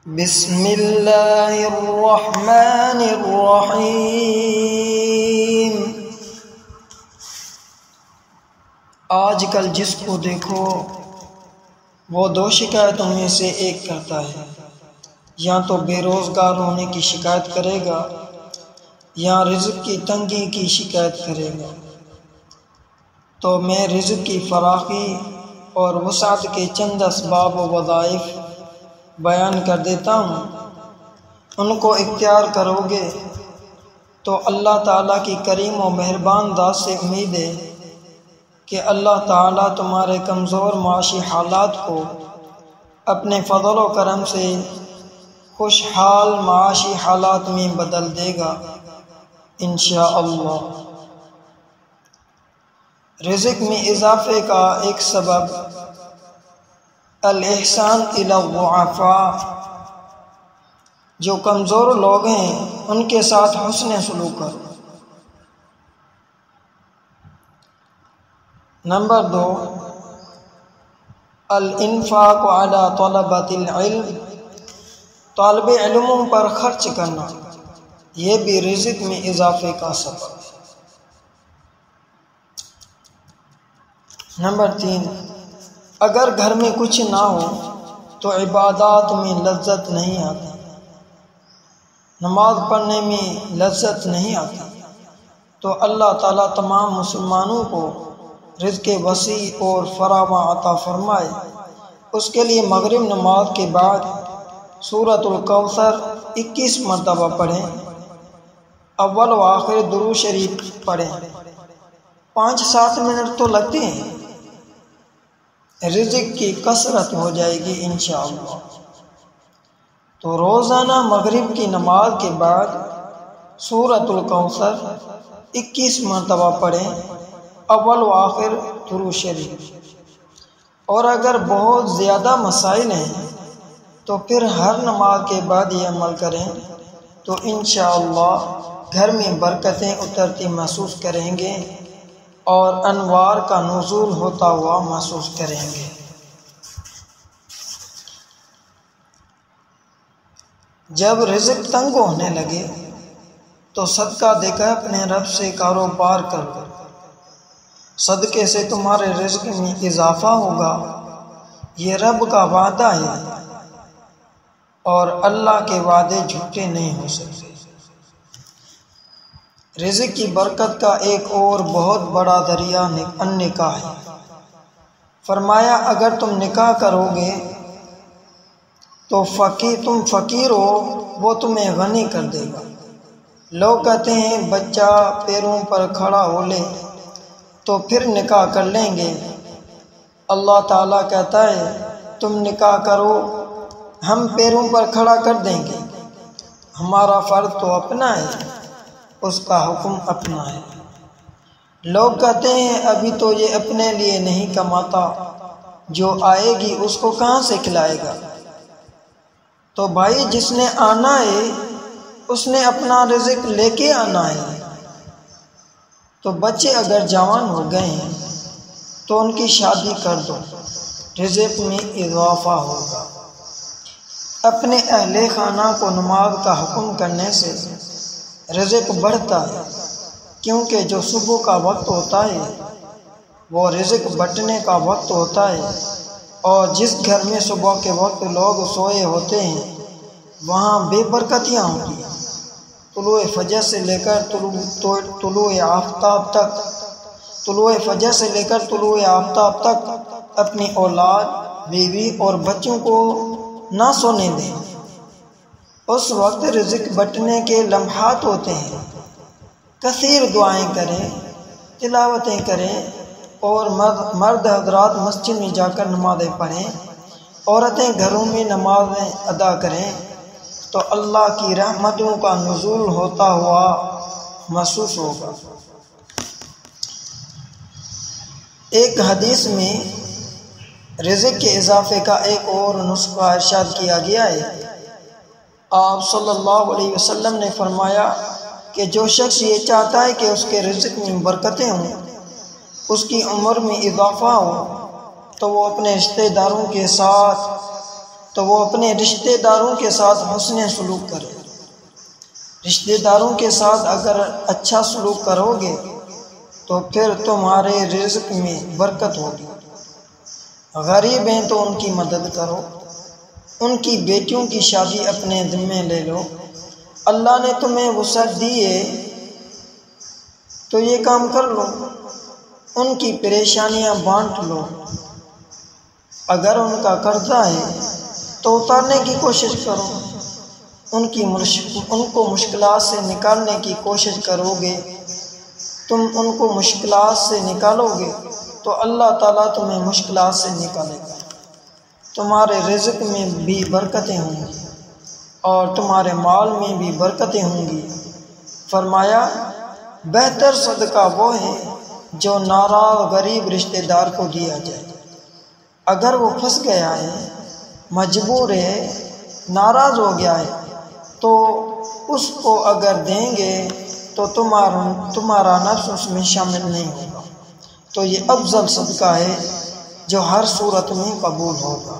بسم اللہ الرحمن الرحیم۔ آج کل جس کو دیکھو وہ دو شکایتوں میں سے ایک کرتا ہے، یا تو بے روزگار ہونے کی شکایت کرے گا یا رزق کی تنگی کی شکایت کرے گا۔ تو میں رزق کی فراخی اور وسعت کے چند اسباب و وظائف بیان کر دیتا ہوں، ان کو اختیار کرو گے تو اللہ تعالیٰ کی کریم و مہربان ذات سے امید ہے کہ اللہ تعالیٰ تمہارے کمزور معاشی حالات کو اپنے فضل و کرم سے خوشحال معاشی حالات میں بدل دے گا انشاءاللہ۔ رزق میں اضافے کا ایک سبب الاحسان الی الضعفاء، جو کمزور لوگ ہیں ان کے ساتھ حسن سلوک کرو۔ نمبر 2، الانفاق علی طلبۃ العلم، طالب علموں پر خرچ کرنا، یہ بھی رزق میں اضافے کا سبب ہے۔ نمبر 3، اگر گھر میں کچھ نہ ہو تو عبادات میں لذت نہیں آتی، نماز پڑھنے میں لذت نہیں آتی، تو اللہ تعالیٰ تمام مسلمانوں کو رزق وسیع اور فراواں عطا فرمائے۔ اس کے لیے مغرب نماز کے بعد سورۃ الکوثر 21 مرتبہ پڑھیں، اول و آخر درود شریف پڑھیں، 5-7 منٹ تو لگتے ہیں، رزق کی کثرت ہو جائے گی انشاءاللہ۔ تو روزانہ مغرب کی نماز کے بعد سورۃ الکوثر 21 مرتبہ پڑھیں، اول و آخر درود شریف۔ اور اگر بہت زیادہ مسائل ہیں تو پھر ہر نماز کے بعد یہ عمل کریں تو انشاءاللہ گھر میں برکتیں اترتی محسوس کریں گے اور انوار کا نزول ہوتا ہوا محسوس کریں گے۔ جب رزق تنگ ہونے لگے تو صدقہ دے کر اپنے رب سے کاروبار کرو، صدقے سے تمہارے رزق میں اضافہ ہوگا، یہ رب کا وعدہ ہے اور اللہ کے وعدے جھوٹے نہیں ہو سکتے۔ رزق کی برکت کا ایک اور بہت بڑا ذریعہ نکاح ہے۔ فرمایا اگر تم نکاح کرو گے تو تم فقیر ہو، وہ تمہیں غنی کر دے گا۔ لوگ کہتے ہیں بچہ پیروں پر کھڑا ہو لے تو پھر نکاح کر لیں گے۔ اللہ تعالیٰ کہتا ہے تم نکاح کرو، ہم پیروں پر کھڑا کر دیں گے، ہمارا فرض تو اپنا ہے، اس کا حکم اپنا ہے۔ لوگ کہتے ہیں ابھی تو یہ اپنے لیے نہیں کماتا، جو آئے گی اس کو کہاں سے کھلائے گا؟ تو بھائی جس نے آنا ہے اس نے اپنا رزق لے کے آنا ہے۔ تو بچے اگر جوان ہو گئے ہیں تو ان کی شادی کر دو، رزق میں اضافہ ہوگا۔ اپنے اہل خانہ کو نماز کا حکم کرنے سے رزق بڑھتا ہے، کیونکہ جو صبح کا وقت ہوتا ہے وہ رزق بٹنے کا وقت ہوتا ہے، اور جس گھر میں صبح کے وقت لوگ سوئے ہوتے ہیں وہاں بے برکتیاں ہوتی ہیں۔ طلوع فجر سے لے کر طلوع آفتاب تک اپنی اولاد، بیوی اور بچوں کو نہ سونے دیں۔ اس وقت رزق بٹنے کے لمحات ہوتے ہیں، کثیر دعائیں کریں، تلاوتیں کریں، اور مرد حضرات مسجد میں جا کر نمازیں پڑھیں، عورتیں گھروں میں نمازیں ادا کریں، تو اللہ کی رحمتوں کا نزول ہوتا ہوا محسوس ہوگا۔ ایک حدیث میں رزق کے اضافے کا ایک اور نسخہ ارشاد کیا گیا ہے۔ آپ صلی اللہ علیہ وسلم نے فرمایا کہ جو شخص یہ چاہتا ہے کہ اس کے رزق میں برکتیں ہوں، اس کی عمر میں اضافہ ہو، تو وہ اپنے رشتہ داروں کے ساتھ تو وہ اپنے رشتہ داروں کے ساتھ حسن سلوک کرے۔ رشتہ داروں کے ساتھ اگر اچھا سلوک کرو گے تو پھر تمہارے رزق میں برکت ہوگی۔ غریب ہیں تو ان کی مدد کرو، ان کی بیٹیوں کی شادی اپنے ذمے لے لو۔ اللہ نے تمہیں وسعت دی ہے تو یہ کام کر لو، ان کی پریشانیاں بانٹ لو۔ اگر ان کا قرضہ ہے تو اتارنے کی کوشش کرو، ان کو مشکلات سے نکالنے کی کوشش کرو گے۔ تم ان کو مشکلات سے نکالو گے تو اللہ تعالیٰ تمہیں مشکلات سے نکالے گا۔ تمہارے رزق میں بھی برکتیں ہوں گی اور تمہارے مال میں بھی برکتیں ہوں گی۔ فرمایا بہتر صدقہ وہ ہے جو ناراض غریب رشتہ دار کو دیا جائے۔ اگر وہ پھنس گیا ہے، مجبور ہے، ناراض ہو گیا ہے تو اس کو اگر دیں گے تو تمہارا نفس اس میں شامل نہیں ہوگا، تو یہ افضل صدقہ ہے جو ہر صورت میں قبول ہوگا۔